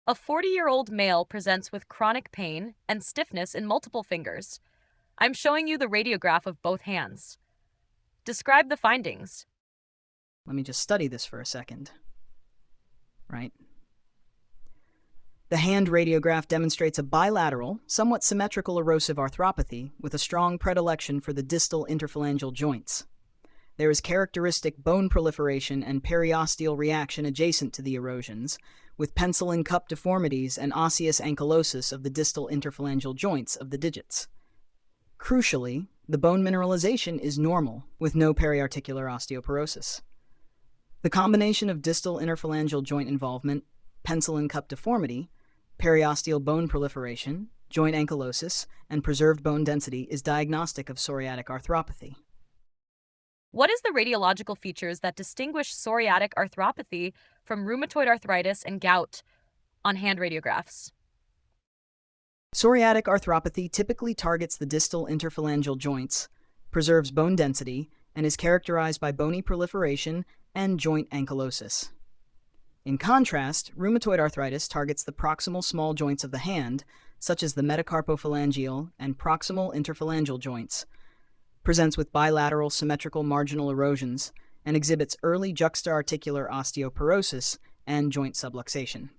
A 40-year-old male presents with chronic pain and stiffness in multiple fingers. I'm showing you the radiograph of both hands. Describe the findings. Let me just study this for a second. Right? The hand radiograph demonstrates a bilateral, somewhat symmetrical erosive arthropathy with a strong predilection for the distal interphalangeal joints. There is characteristic bone proliferation and periosteal reaction adjacent to the erosions, with pencil and cup deformities and osseous ankylosis of the distal interphalangeal joints of the digits. Crucially, the bone mineralization is normal, with no periarticular osteoporosis. The combination of distal interphalangeal joint involvement, pencil and cup deformity, periosteal bone proliferation, joint ankylosis, and preserved bone density is diagnostic of psoriatic arthropathy. What is the radiological features that distinguish psoriatic arthropathy from rheumatoid arthritis and gout on hand radiographs? Psoriatic arthropathy typically targets the distal interphalangeal joints, preserves bone density, and is characterized by bony proliferation and joint ankylosis. In contrast, rheumatoid arthritis targets the proximal small joints of the hand, such as the metacarpophalangeal and proximal interphalangeal joints, presents with bilateral symmetrical marginal erosions, and exhibits early juxta-articular osteoporosis and joint subluxation.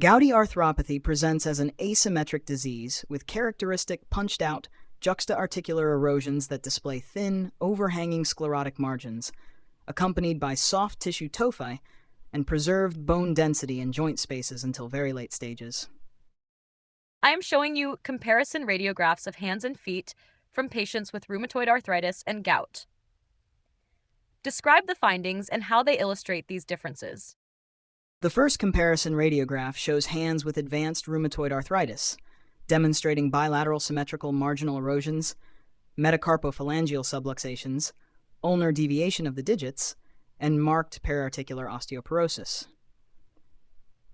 Gouty arthropathy presents as an asymmetric disease with characteristic punched-out juxta-articular erosions that display thin, overhanging sclerotic margins, accompanied by soft tissue tophi and preserved bone density in joint spaces until very late stages. I am showing you comparison radiographs of hands and feet from patients with rheumatoid arthritis and gout. Describe the findings and how they illustrate these differences. The first comparison radiograph shows hands with advanced rheumatoid arthritis, demonstrating bilateral symmetrical marginal erosions, metacarpophalangeal subluxations, ulnar deviation of the digits, and marked periarticular osteoporosis.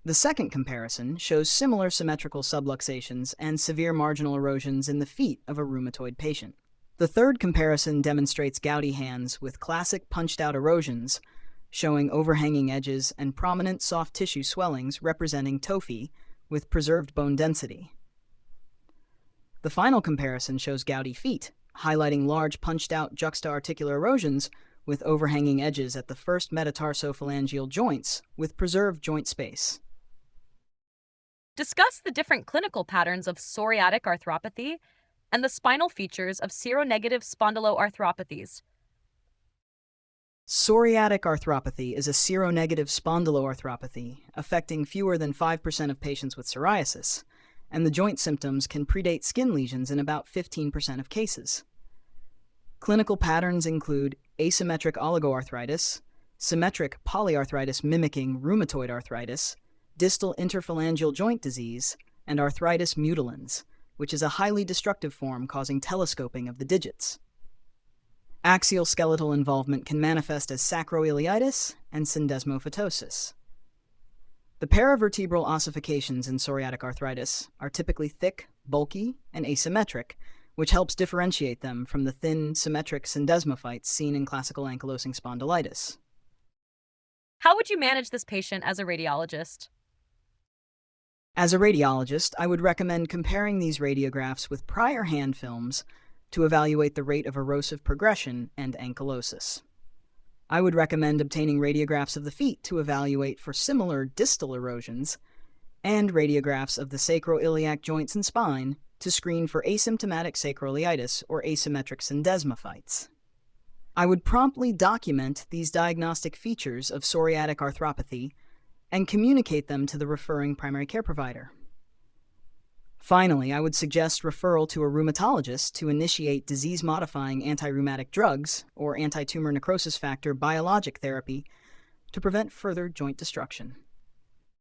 The second comparison shows similar symmetrical subluxations and severe marginal erosions in the feet of a rheumatoid patient. The third comparison demonstrates gouty hands with classic punched-out erosions, showing overhanging edges and prominent soft tissue swellings representing tophi with preserved bone density. The final comparison shows gouty feet, highlighting large punched-out juxta-articular erosions with overhanging edges at the first metatarsophalangeal joints with preserved joint space. Discuss the different clinical patterns of psoriatic arthropathy and the spinal features of seronegative spondyloarthropathies. Psoriatic arthropathy is a seronegative spondyloarthropathy affecting fewer than 5% of patients with psoriasis, and the joint symptoms can predate skin lesions in about 15% of cases. Clinical patterns include asymmetric oligoarthritis, symmetric polyarthritis mimicking rheumatoid arthritis, distal interphalangeal joint disease, and arthritis mutilans, which is a highly destructive form causing telescoping of the digits. Axial skeletal involvement can manifest as sacroiliitis and syndesmophytosis. The paravertebral ossifications in psoriatic arthritis are typically thick, bulky, and asymmetric, which helps differentiate them from the thin, symmetric syndesmophytes seen in classical ankylosing spondylitis. How would you manage this patient as a radiologist? As a radiologist, I would recommend comparing these radiographs with prior hand films to evaluate the rate of erosive progression and ankylosis. I would recommend obtaining radiographs of the feet to evaluate for similar distal erosions, and radiographs of the sacroiliac joints and spine to screen for asymptomatic sacroiliitis or asymmetric syndesmophytes. I would promptly document these diagnostic features of psoriatic arthropathy and communicate them to the referring primary care provider. Finally, I would suggest referral to a rheumatologist to initiate disease-modifying anti-rheumatic drugs or anti-tumor necrosis factor biologic therapy to prevent further joint destruction.